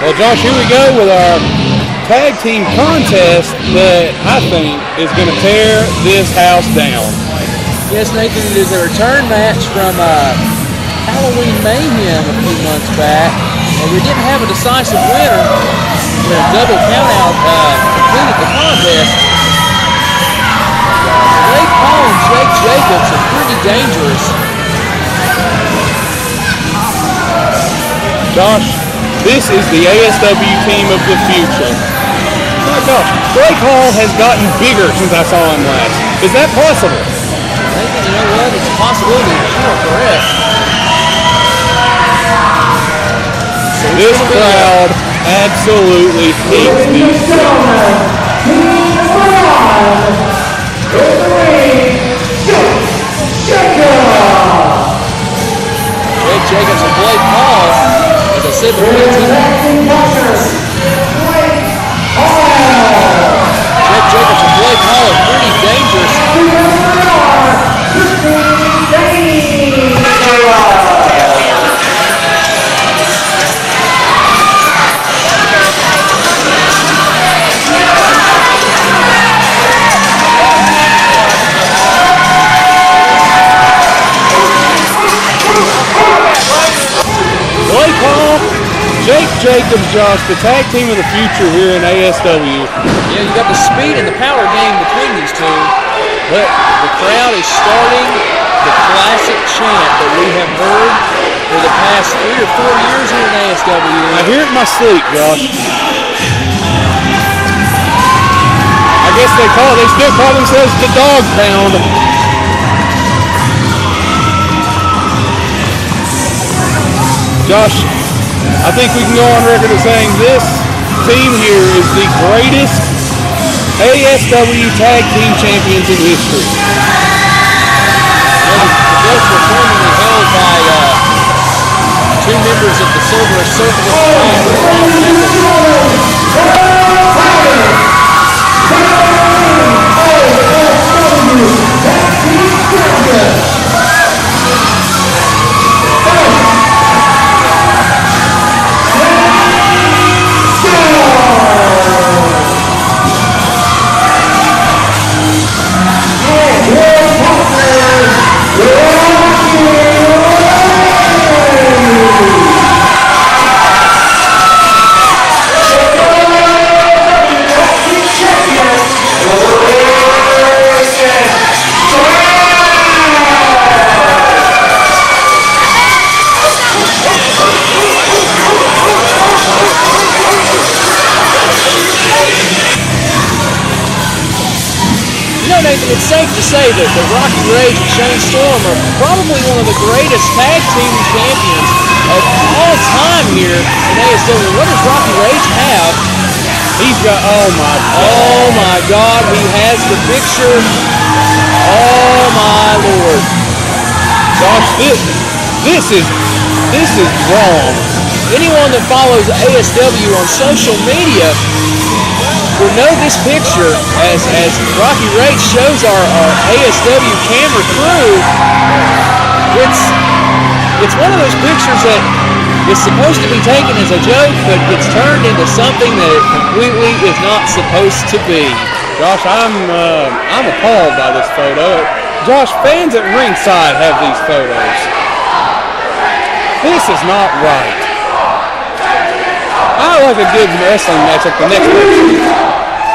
Well, Josh, here we go with our tag team contest that I think is going to tear this house down. Yes, Nathan, it is a return match from Halloween Mayhem a few months back, and we didn't have a decisive winner. The double countout completed the contest. Ray Paul and Jake Jacobs are pretty dangerous. Josh, this is the ASW team of the future. My gosh, Blake Hall has gotten bigger since I saw him last. Is that possible? Nathan, you know what? It's a possibility that you are correct. So this crowd absolutely hates these guys. Jake Jacobs and Blake Hall, as I said before, Jake Jacobs and Blake Hall are pretty dangerous. Blake Hall, Jake Jacobs, Josh, the tag team of the future here in ASW. Yeah, you got the speed and the power game between these two, but the crowd is starting the classic chant that we have heard for the past 3 or 4 years here in ASW. I hear it in my sleep, Josh. I guess they still call themselves the Dog Pound. Josh, I think we can go on record as saying this team here is the greatest ASW Tag Team Champions in history. The belts were formerly held by 2 members of the Silver Circle It's safe to say that the Rocky Rage and Shane Storm are probably one of the greatest tag team champions of all time here in ASW. What does Rocky Rage have? He's got, oh my God, he has the picture. Oh my Lord. Josh, this is wrong. Anyone that follows ASW on social media will know this picture as Rocky Rage shows our ASW camera crew. It's one of those pictures that is supposed to be taken as a joke, but gets turned into something that it completely is not supposed to be. Josh, I'm appalled by this photo. Josh, fans at ringside have these photos. This is not right. I like a good wrestling match at the next week,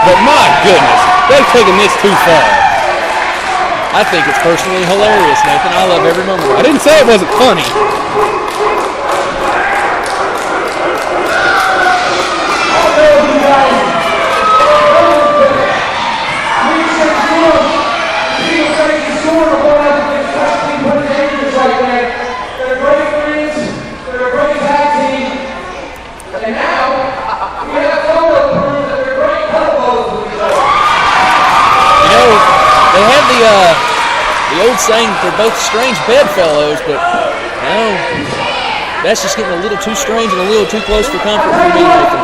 but my goodness, they've taken this too far. I think it's personally hilarious, Nathan. I love every moment of it. I didn't say it wasn't funny. The old saying, they're both strange bedfellows, but no, That's just getting a little too strange and a little too close for comfort for me, Nathan.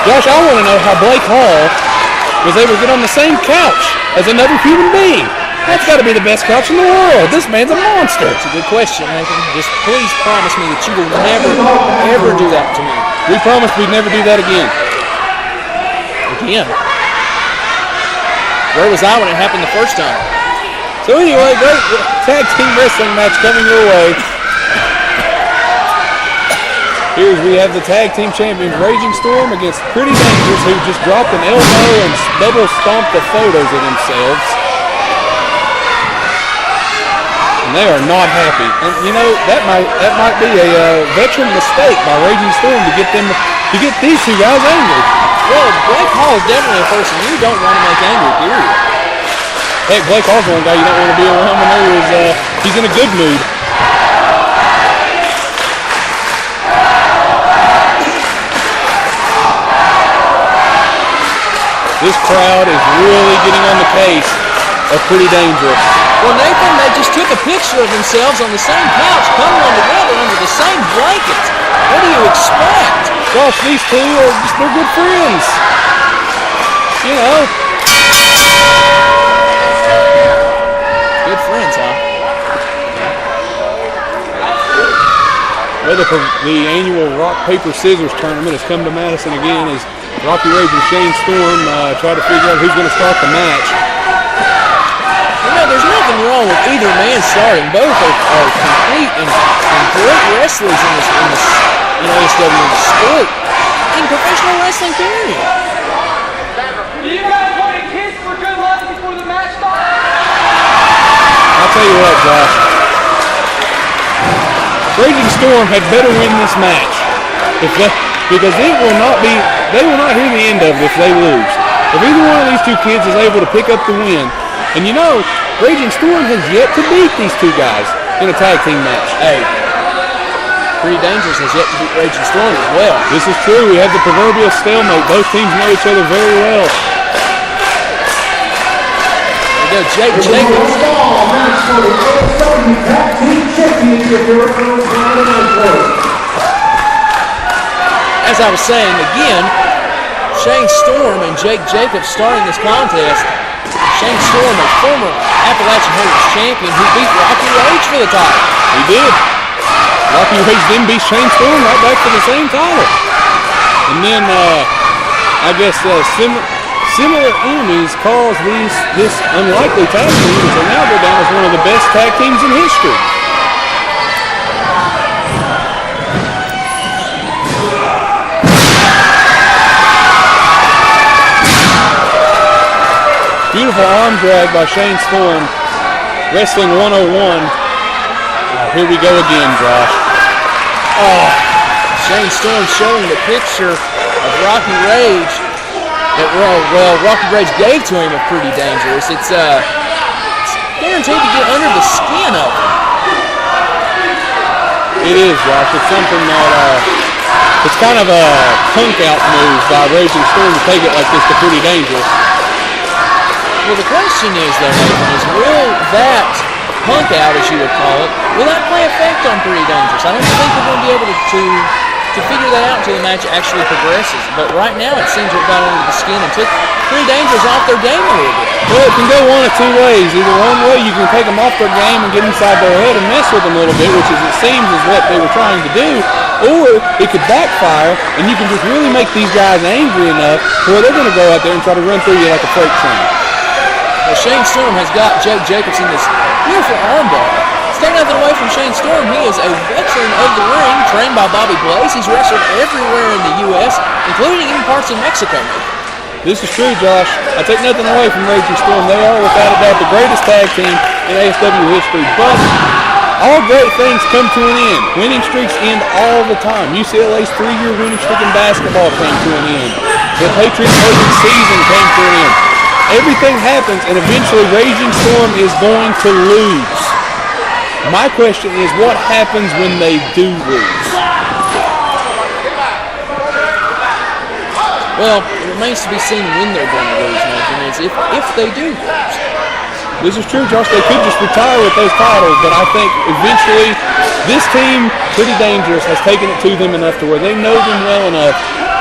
Josh, I want to know how Blake Hall was able to get on the same couch as another human being. That's got to be the best couch in the world. This man's a monster. It's a good question, Nathan. Just please promise me that you will never, ever do that to me. We promised we'd never do that again. Again? Where was I when it happened the first time? So anyway, great tag team wrestling match coming your way. Here we have the tag team champions Raging Storm against Pretty Dangerous, who just dropped an elbow and double stomped the photos of themselves. And they are not happy. And you know, that might be a veteran mistake by Raging Storm to get these two guys angry. Well, Blake Hall is definitely a person you don't want to make angry, period. Heck, Blake Hall's one guy you don't want to be around when he's in a good mood. This crowd is really getting on the case of Pretty Dangerous. Well, Nathan, they just took a picture of themselves on the same couch, cuddling together under the same blanket. What do you expect? Gosh, these two they're good friends. You know. Good friends, huh? Well, the annual rock, paper, scissors tournament has come to Madison again as Rocky Rage and Shane Storm try to figure out who's going to start the match. You know, there's nothing wrong with either man starting. Both are complete and great wrestlers in this ASW in the sport. In professional wrestling, period. Do you guys want to kiss for good luck before the match starts? I'll tell you what, Josh. Raging Storm had better win this match because they will not hear the end of it if they lose. If either one of these two kids is able to pick up the win, and you know, Raging Storm has yet to beat these two guys in a tag team match. Hey, Pretty Dangerous has yet to beat Raging Storm as well. This is true. We have the proverbial stalemate. Both teams know each other very well. There we go, Jake Jacobs. As I was saying, again, Shane Storm and Jake Jacobs starting this contest. Shane Storm, a former Appalachian Heritage champion who beat Rocky Rage for the title. He did. Rocky Rage then beat Shane Storm right back for the same title. And then, I guess, similar enemies caused this unlikely tag team to now go down as one of the best tag teams in history. Beautiful arm drag by Shane Storm. Wrestling 101. Here we go again, Josh. Oh, Shane Storm showing the picture of Rocky Rage that Rocky Rage gave to him of Pretty Dangerous. It's guaranteed to get under the skin of him. It is, Josh. It's something that it's kind of a punk out move by Raging Storm to take it like this to Pretty Dangerous. Well, the question is, though, Nathan, is will that punk out, as you would call it, will that play effect on Pretty Dangerous? I don't think we're going to be able to figure that out until the match actually progresses. But right now, it seems it got under the skin and took Pretty Dangerous off their game a little bit. Well, it can go one of two ways. Either one way, you can take them off their game and get inside their head and mess with them a little bit, which it seems is what they were trying to do. Or it could backfire, and you can just really make these guys angry enough to where they're going to go out there and try to run through you like a freight train. Well, Shane Storm has got Jake Jacobs in this beautiful armbar. Take nothing away from Shane Storm. He is a veteran of the ring, trained by Bobby Blaze. He's wrestled everywhere in the U.S., including in parts of Mexico. This is true, Josh. I take nothing away from Raging Storm. They are, without a doubt, the greatest tag team in ASW history. But all great things come to an end. Winning streaks end all the time. UCLA's 3-year winning streak in basketball came to an end. The Patriots' perfect season came to an end. Everything happens, and eventually Raging Storm is going to lose. My question is, what happens when they do lose? Well, it remains to be seen when they're going to lose, Nathan. If they do lose. This is true, Josh. They could just retire with those titles, but I think eventually this team, pretty dangerous, has taken it to them enough to where they know them well enough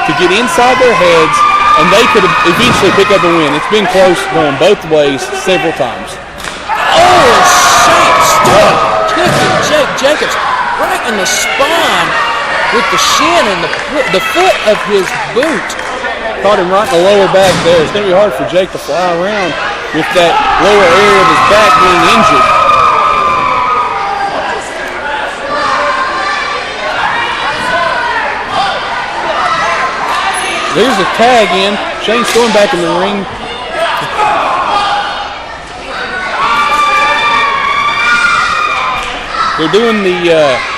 to get inside their heads, and they could eventually pick up a win. It's been close going both ways several times. Oh, Shane Storm kicking Jake Jacobs right in the spine with the shin and the foot of his boot. Caught him right in the lower back there. It's going to be hard for Jake to fly around with that lower area of his back being injured. There's a tag in. Shane Storm back in the ring. They're doing the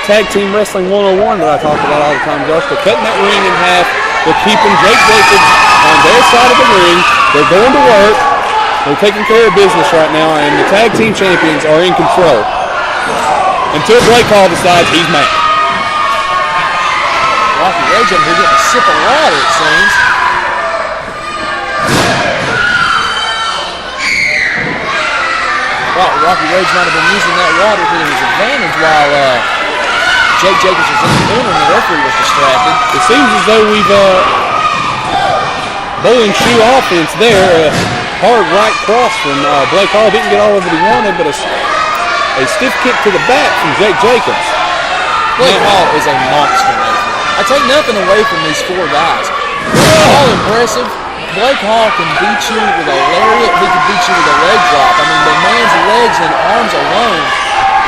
Tag Team Wrestling 101 that I talk about all the time, Josh. They're cutting that ring in half. They're keeping Jake Jacobs on their side of the ring. They're going to work. They're taking care of business right now, and the Tag Team Champions are in control. Until Blake Hall decides he's mad. Rocky Rage over here getting a sip of water, it seems. Well, Rocky Rage might have been using that water to his advantage while Jake Jacobs was in the corner and the referee was distracted. It seems as though we've bowling shoe offense there. Hard right cross from Blake Hall. Didn't get all of it he wanted, but a stiff kick to the back from Jake Jacobs. Blake Hall is a monster, man. I take nothing away from these four guys. They're all impressive. Blake Hall can beat you with a lariat. He can beat you with a leg drop. I mean, the man's legs and arms alone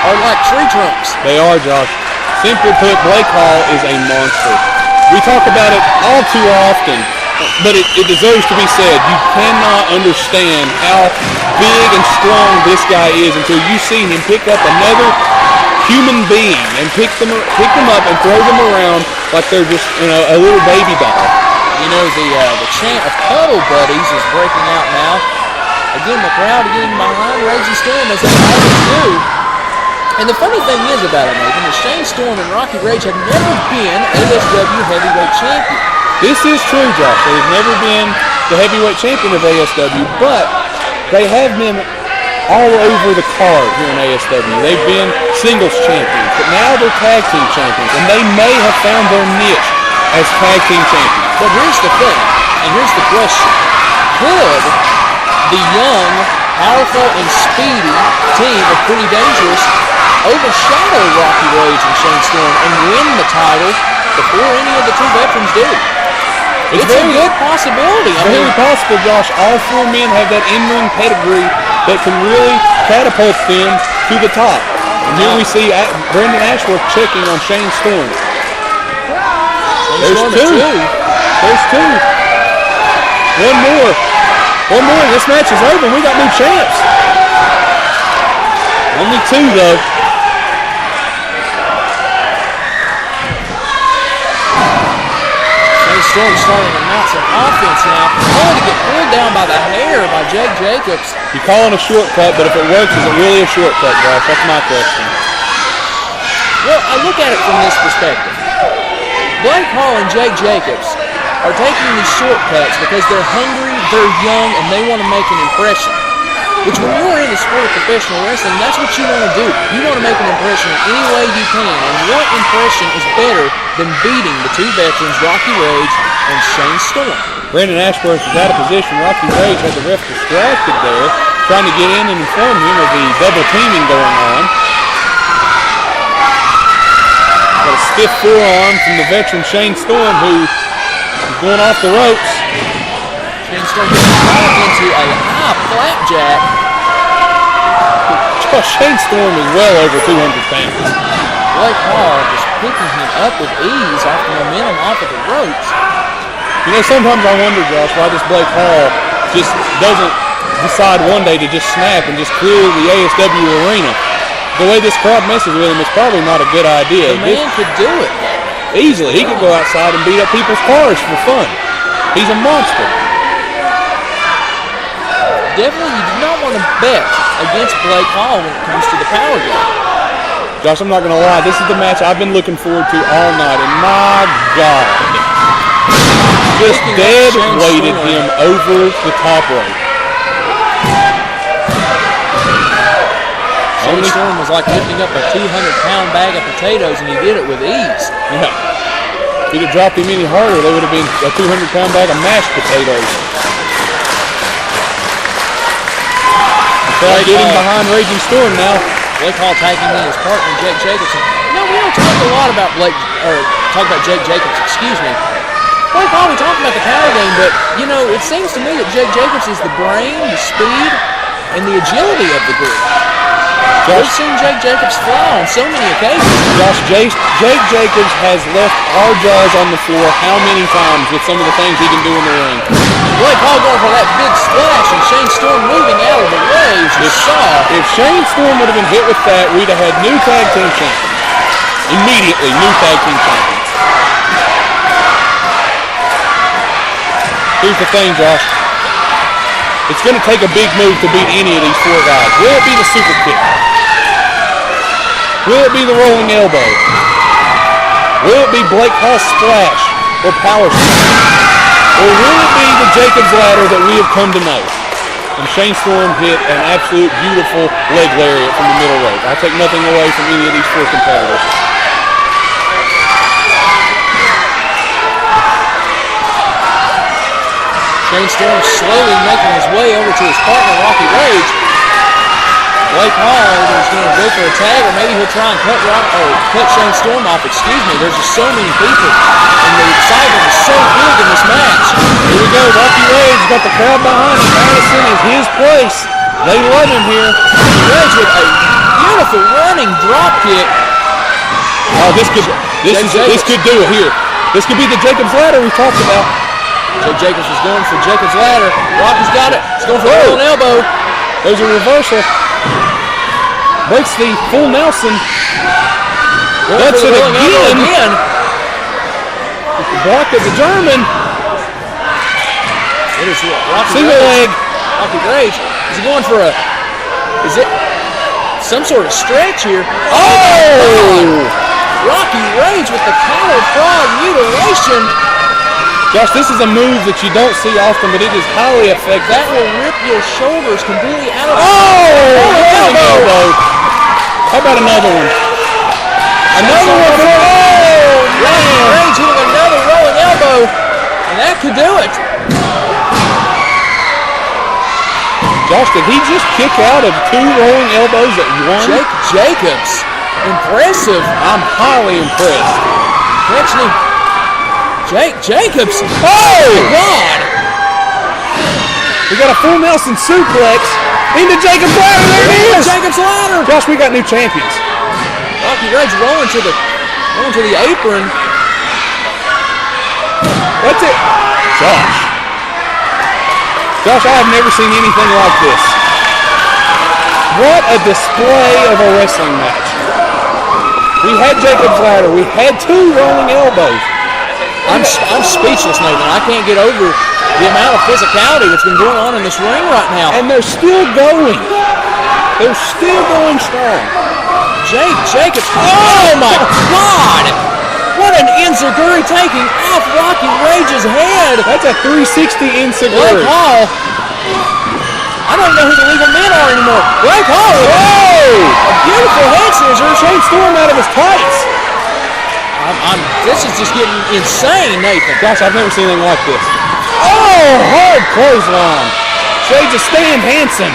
are like tree trunks. They are, Josh. Simply put, Blake Hall is a monster. We talk about it all too often, but it deserves to be said. You cannot understand how big and strong this guy is until you see him pick up another human being and pick them up and throw them around like they're just, a little baby doll. You know, the chant of Cuddle Buddies is breaking out now. Again, the crowd getting behind Raging Storm as they always do. And the funny thing is about it, Nathan, is Shane Storm and Rocky Rage have never been ASW heavyweight champion. This is true, Josh. They've never been the heavyweight champion of ASW, but they have been all over the card here in ASW. They've been singles champions, but now they're tag team champions, and they may have found their niche as tag team champions. But here's the thing, and here's the question. Could the young, powerful, and speedy team of Pretty Dangerous overshadow Rocky Rage and Shane Storm and win the title before any of the two veterans do? It's a good possibility. Very possible, Josh. All four men have that in-ring pedigree that can really catapult them to the top. And here we see Brendan Ashworth checking on Shane Storm. There's two. There's two. One more. This match is over. We got new champs. Only two, though. Shane Storm starting to mount some offense now. Only to get pulled down by the hair by Jake Jacobs. You're calling a shortcut, but if it works, is it really a shortcut, Josh? That's my question. Well, I look at it from this perspective. Blake Hall and Jake Jacobs are taking these shortcuts because they're hungry, they're young, and they want to make an impression. Which when you're in the sport of professional wrestling, that's what you want to do. You want to make an impression in any way you can. And what impression is better than beating the two veterans, Rocky Rage and Shane Storm? Brendan Ashworth is out of position. Rocky Rage had the ref distracted there, trying to get in and inform him of the double teaming going on. Got a stiff forearm from the veteran Shane Storm, who is going off the ropes. Shane Storm gets dragged into a high flapjack. Shane Storm is well over 200 pounds. Blake Hall just picking him up with ease off the momentum off of the ropes. You know, sometimes I wonder, Josh, why this Blake Hall just doesn't decide one day to just snap and just clear the ASW arena. The way this crowd messes with him is probably not a good idea. The man could do it. Easily. He could go outside and beat up people's cars for fun. He's a monster. Definitely you do not want to bet against Blake Hall when it comes to the power game. Josh, I'm not going to lie. This is the match I've been looking forward to all night, and my God. Just dead weighted him over the top rope. only. Storm was like lifting up a 200-pound bag of potatoes, and he did it with ease. Yeah. If he'd have dropped him any harder, they would have been a 200-pound bag of mashed potatoes. Try getting behind Raging Storm now. Blake Hall tagging in his partner, Jake Jacobson. No, we don't talk a lot about Jake Jacobs, excuse me. Blake Hall, we talked about the power game, but, you know, it seems to me that Jake Jacobs is the brain, the speed, and the agility of the group. We've seen Jake Jacobs fly on so many occasions. Josh, Jake Jacobs has left our jaws on the floor how many times with some of the things he can do in the ring. Blake Hall going for that big splash, and Shane Storm moving out of the way, as you saw. If Shane Storm would have been hit with that, we'd have had new tag team champions. Immediately, new tag team champions. Here's the thing, Josh. It's going to take a big move to beat any of these four guys. Will it be the super kick? Will it be the rolling elbow? Will it be Blake Hall's splash or power slam? Or will it be the Jacobs ladder that we have come to know? And Shane Storm hit an absolute beautiful leg lariat from the middle rope. I take nothing away from any of these four competitors. Shane Storm slowly making his way over to his partner, Rocky Rage. Blake Hall is going to go for a tag, or maybe he'll try and cut Shane Storm off. Excuse me. There's just so many people, and the excitement is so big in this match. Here we go. Rocky Rage got the crowd behind him. Madison is his place. They love him here. Rage with a beautiful running drop kick. Oh, this could do it here. This could be the Jacobs ladder we talked about. Jake Jacobs is going for Jacobs ladder. Rocky's got it. He's going for the rolling elbow. There's a reversal. Breaks the full Nelson. That's it again. Block of the German. It is Rocky single leg. Rocky Rage. Is he going for a? Is it some sort of stretch here? Oh! Rocky Rage with the collar frog mutilation. Josh, this is a move that you don't see often, but it is highly effective. That will rip your shoulders completely out of the elbow. How about another one? Another one. Rocky Rage hitting another rolling elbow, and that could do it. Josh, did he just kick out of two rolling elbows at one? Jake Jacobs. Impressive. I'm highly impressed. Catching him. Jake Jacobs. Oh! My God. We got a full Nelson suplex into Jacobs' ladder. There it is. Jacobs' ladder. Josh, we got new champions. Rocky Rage rolling to the apron. That's it. Josh, I have never seen anything like this. What a display of a wrestling match. We had Jacobs' ladder. We had two rolling elbows. I'm speechless, Nathan. I can't get over the amount of physicality that's been going on in this ring right now. And they're still going. They're still going strong. Jake Jacobs. Oh, my God. What an enziguri taking off Rocky Rage's head. That's a 360 enziguri. Blake Hall. I don't know who the legal men are anymore. Blake Hall. Whoa! A beautiful head scissor. Shane Storm out of his tights. This is just getting insane, Nathan. Gosh, I've never seen anything like this. Oh, hard clothesline. Shades of Stan Hansen.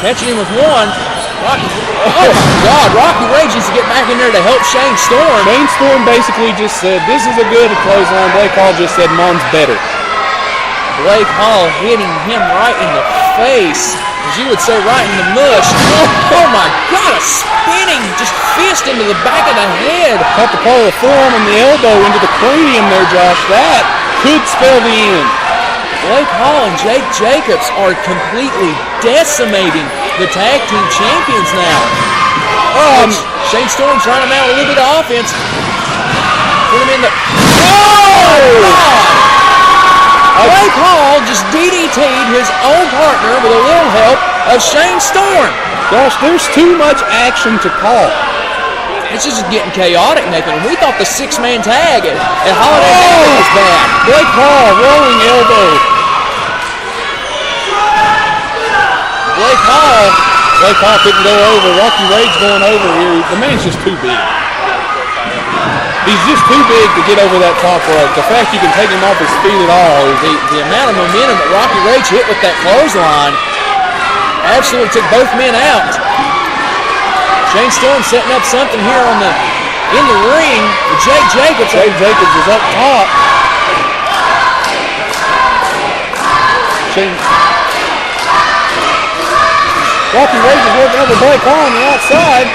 Catching him with one. Rocky. Oh my God, Rocky Rage needs to get back in there to help Shane Storm. Shane Storm basically just said, this is a good clothesline. Blake Hall just said, mine's better. Blake Hall hitting him right in the face. As you would say, right in the mush. Oh my God, a spinning just fist into the back of the head. Caught the part of the forearm and the elbow into the cranium there, Josh. That could spell the end. Blake Hall and Jake Jacobs are completely decimating the tag team champions now. Shane Storm trying to mount a little bit of offense. Put him in the... Oh! God! Blake Hall just DDT'd his own partner with a little help of Shane Storm. Gosh, there's too much action to call. This is just getting chaotic, Nathan. We thought the six-man tag at Holiday Havoc was bad. Blake Hall, rolling elbow. Blake Hall Blake Hall couldn't go over. Rocky Rage going over here. The man's just too big. He's just too big to get over that top rope. The fact you can take him off his feet at all. The amount of momentum that Rocky Rage hit with that clothesline absolutely took both men out. Shane Storm setting up something here in the ring with Jake Jacobs. Jake Jacobs is up top. Rocky Rage is working over Blake Hall on the outside.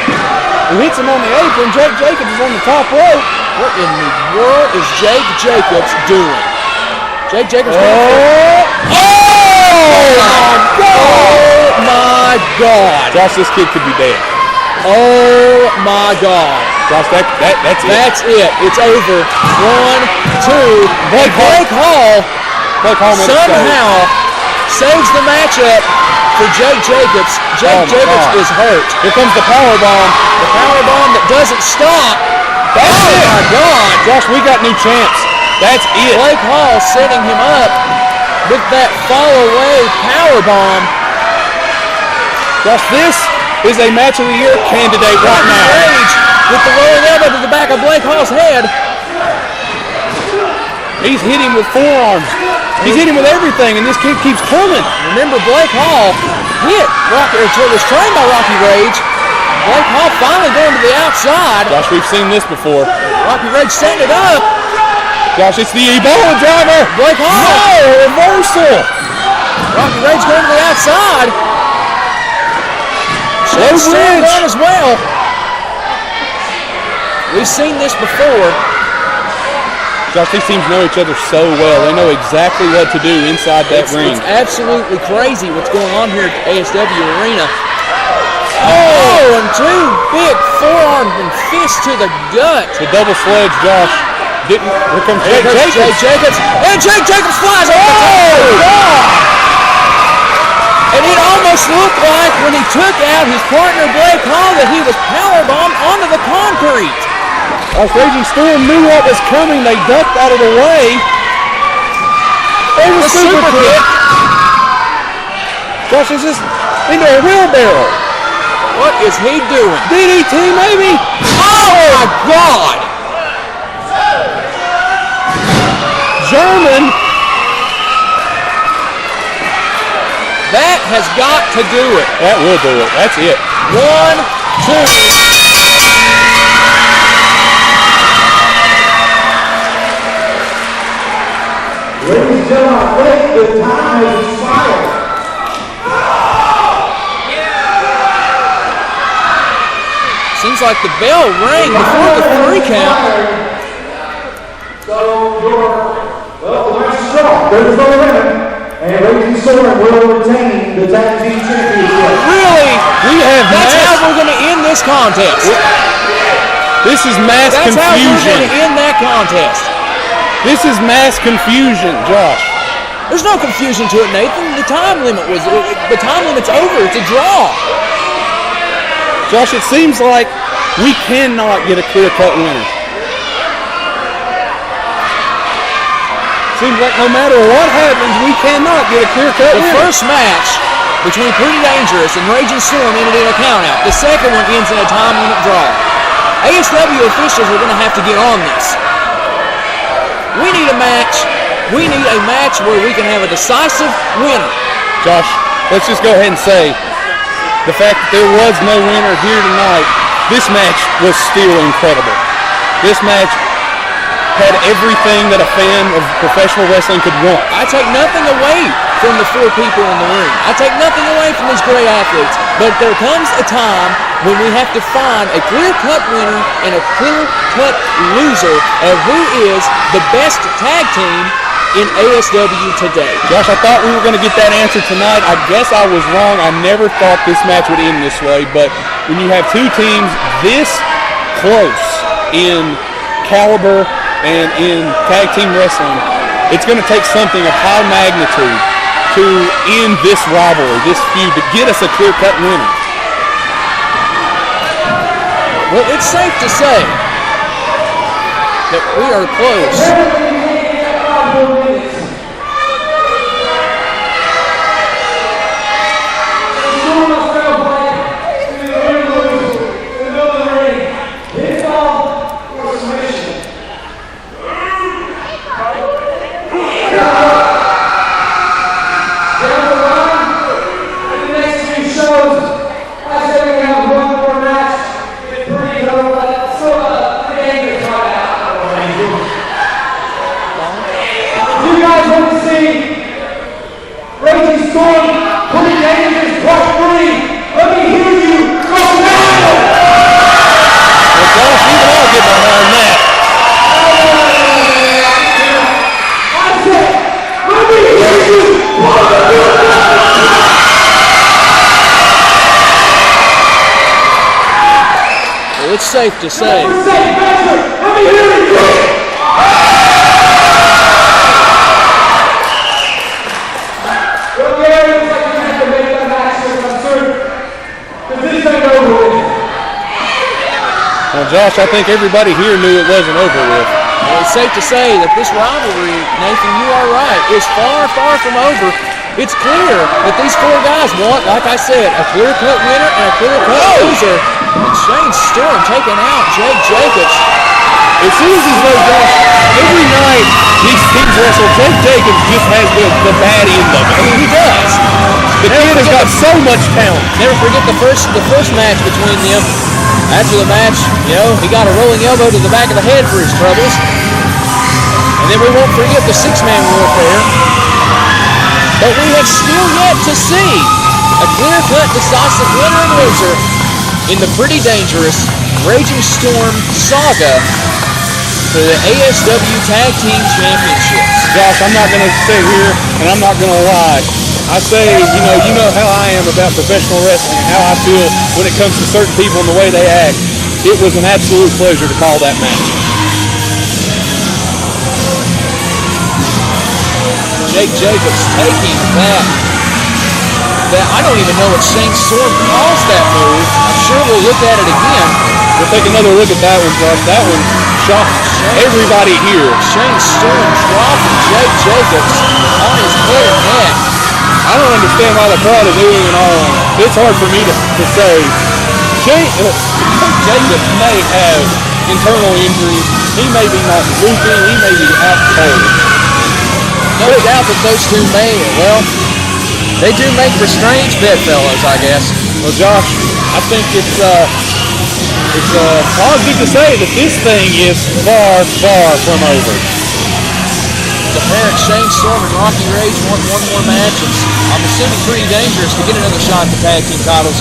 He hits him on the apron. Jake Jacobs is on the top rope. What in the world is Jake Jacobs doing? Jake Jacobs Oh my God! Josh, this kid could be dead. Oh my God! Josh, that's it. That's it. It's over. 1, 2. Blake Hall somehow saves the matchup for Jake Jacobs. Jake Jacobs is hurt. Here comes the powerbomb. The powerbomb that doesn't stop. That's it. My God. Josh, we got new champs. That's it. Blake Hall setting him up with that fall-away powerbomb. Josh, this is a match of the year candidate right now. Rage with the rolling elbow to the back of Blake Hall's head. He's hitting with forearms. He's hitting with everything, and this kid keeps coming. Remember, Blake Hall was trained by Rocky Rage. Blake Hall finally going to the outside. Josh, we've seen this before. Rocky Rage setting it up. Josh, it's the Ebola driver. Blake Hall. No, reversal. Rocky Rage going to the outside. Shane Storm going as well. We've seen this before. Josh, these teams know each other so well. They know exactly what to do inside that ring. It's absolutely crazy what's going on here at the ASW Arena. And 2 big forearms and fists to the gut. The double sledge, Josh. Here comes Jake Jacobs. And Jake Jacobs flies over the top. And it almost looked like when he took out his partner Blake Hall that he was powerbombed onto the concrete. Raging Storm knew what was coming. They ducked out of the way. It was super kick. Josh is just into a wheelbarrow. What is he doing? DDT, maybe? Oh my God! German. That has got to do it. That will do it. That's it. 1, 2. Ladies and gentlemen, I think the time has expired. Seems like the bell rang before the 3 count. So the match is strong. There's no winner. And Raging Storm will retain the tag team championship. Really? That's how we're going to end this contest. This is mass That's confusion. how we're going to end that contest. This is mass confusion, Josh. There's no confusion to it, Nathan. The time limit's over. It's a draw. Josh, it seems like we cannot get a clear-cut winner. Seems like no matter what happens, we cannot get a clear-cut winner. The first match between Pretty Dangerous and Raging Storm ended in a countout. The second one ends in a time limit draw. ASW officials are going to have to get on this. We need a match. We need a match where we can have a decisive winner. Josh, let's just go ahead and say the fact that there was no winner here tonight, this match was still incredible. This match had everything that a fan of professional wrestling could want. I take nothing away from the 4 people in the ring. I take nothing away from these great athletes. But there comes a time when we have to find a clear-cut winner and a clear-cut loser of who is the best tag team in ASW today. Josh, I thought we were going to get that answer tonight. I guess I was wrong. I never thought this match would end this way. But when you have 2 teams this close in caliber and in tag team wrestling, it's going to take something of high magnitude to end this rivalry, this feud, to get us a clear-cut winner. Well, it's safe to say that we are close. it's safe to say. Well, Josh, I think everybody here knew it wasn't over with. Well, it's safe to say that this rivalry, Nathan, you are right, is far, far from over. It's clear that these four guys want, like I said, a clear-cut winner and a clear-cut loser. And Shane Storm taking out Jake Jacobs. It seems as though, Josh, every night these teams wrestle, Jake Jacobs just has the bad end of it. I mean, he does. The kid has got so much talent. Never forget the first match between them. After the match, you know, he got a rolling elbow to the back of the head for his troubles. And then we won't forget the six-man warfare. But we have still yet to see a clear-cut, decisive winner and loser in the pretty dangerous Raging Storm saga for the ASW Tag Team Championships. Josh, I'm not going to sit here and I'm not going to lie. I say, you know how I am about professional wrestling and how I feel when it comes to certain people and the way they act. It was an absolute pleasure to call that match. Jake Jacobs taking that. I don't even know what Shane Storm calls that move. I'm sure we'll look at it again. We'll take another look at that one, Josh. That one shocked everybody here. Shane Storm dropping Jake Jacobs on his head and neck. I don't understand why the crowd is oohing and ahhing. It's hard for me to say. Jake Jacobs may have internal injuries. He may be not looping. He may be out cold. No doubt that those two they do make for strange bedfellows, I guess. Well, Josh, I think it's positive to say that this thing is far, far from over. The parents Shane Storm and Rocky Rage want one more match. I'm assuming pretty dangerous to get another shot at the tag team titles.